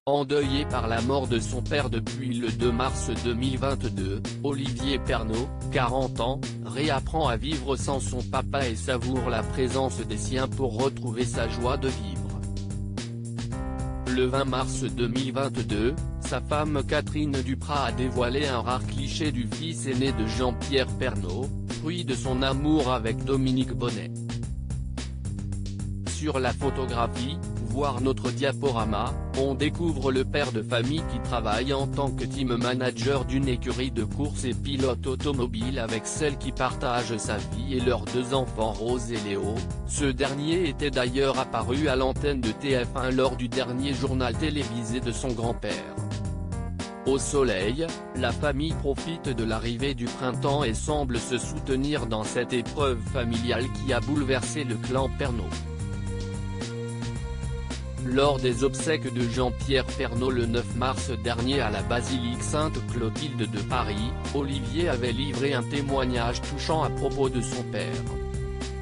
Endeuillé par la mort de son père depuis le 2 mars 2022, Olivier Pernaut, 40 ans, réapprend à vivre sans son papa et savoure la présence des siens pour retrouver sa joie de vivre. Le 20 mars 2022, sa femme Catherine Duprat a dévoilé un rare cliché du fils aîné de Jean-Pierre Pernaut, fruit de son amour avec Dominique Bonnet. Sur la photographie, voire notre diaporama, on découvre le père de famille qui travaille en tant que team manager d'une écurie de course et pilote automobile avec celle qui partage sa vie et leurs 2 enfants Rose et Léo. Ce dernier était d'ailleurs apparu à l'antenne de TF1 lors du dernier journal télévisé de son grand-père. Au soleil, la famille profite de l'arrivée du printemps et semble se soutenir dans cette épreuve familiale qui a bouleversé le clan Pernaut. Lors des obsèques de Jean-Pierre Pernaut le 9 mars dernier à la basilique Sainte-Clotilde de Paris, Olivier avait livré un témoignage touchant à propos de son père.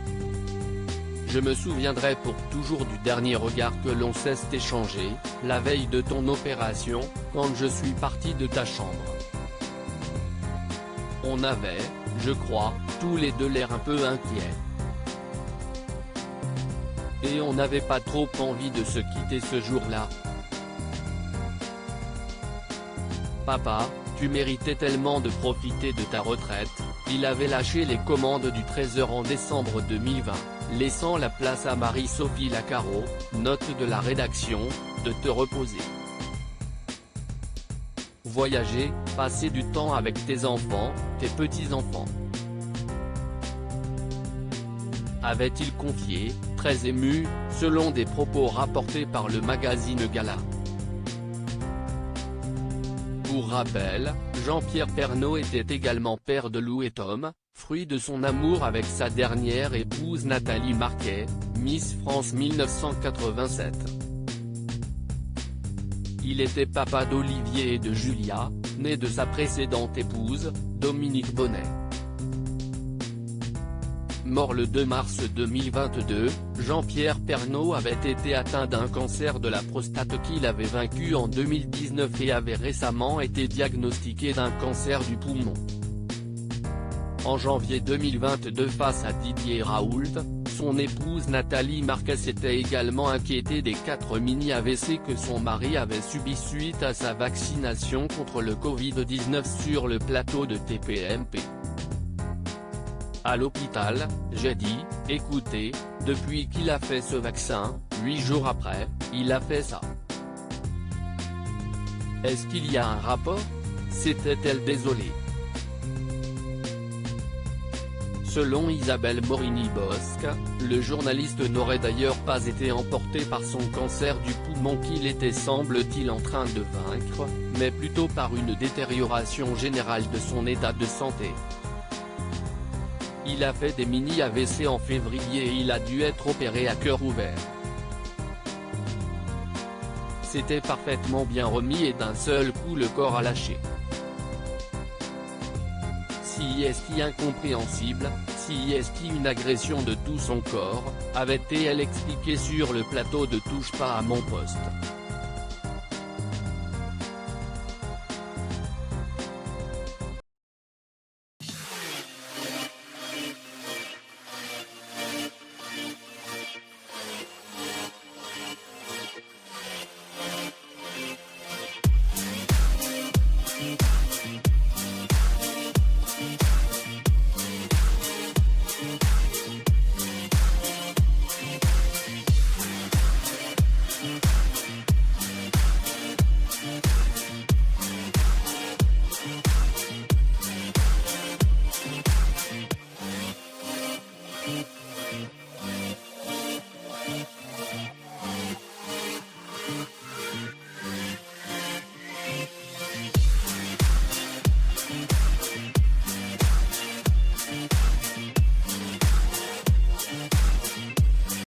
« Je me souviendrai pour toujours du dernier regard que l'on s'est échangé, la veille de ton opération, quand je suis parti de ta chambre. On avait, je crois, tous les deux l'air un peu inquiets. Et on n'avait pas trop envie de se quitter ce jour-là. Papa, tu méritais tellement de profiter de ta retraite. » Il avait lâché les commandes du Trésor en décembre 2020, laissant la place à Marie-Sophie Lacaro, note de la rédaction, de te reposer. Voyager, passer du temps avec tes enfants, tes petits-enfants. Avait-il confié, très ému, selon des propos rapportés par le magazine Gala. Pour rappel, Jean-Pierre Pernaut était également père de Lou et Tom, fruit de son amour avec sa dernière épouse Nathalie Marquet, Miss France 1987. Il était papa d'Olivier et de Julia, née de sa précédente épouse, Dominique Bonnet. Mort le 2 mars 2022, Jean-Pierre Pernaut avait été atteint d'un cancer de la prostate qu'il avait vaincu en 2019 et avait récemment été diagnostiqué d'un cancer du poumon. En janvier 2022 face à Didier Raoult, son épouse Nathalie Marquet s'était également inquiétée des 4 mini-AVC que son mari avait subis suite à sa vaccination contre le Covid-19 sur le plateau de TPMP. À l'hôpital, j'ai dit, écoutez, depuis qu'il a fait ce vaccin, 8 jours après, il a fait ça. Est-ce qu'il y a un rapport ? S'était-elle désolée. Selon Isabelle Morini-Bosc, le journaliste n'aurait d'ailleurs pas été emporté par son cancer du poumon qu'il était semble-t-il en train de vaincre, mais plutôt par une détérioration générale de son état de santé. Il a fait des mini-AVC en février et il a dû être opéré à cœur ouvert. C'était parfaitement bien remis et d'un seul coup le corps a lâché. Si est-ce incompréhensible, si est-ce une agression de tout son corps, avait-elle expliqué sur le plateau de Touche pas à mon poste.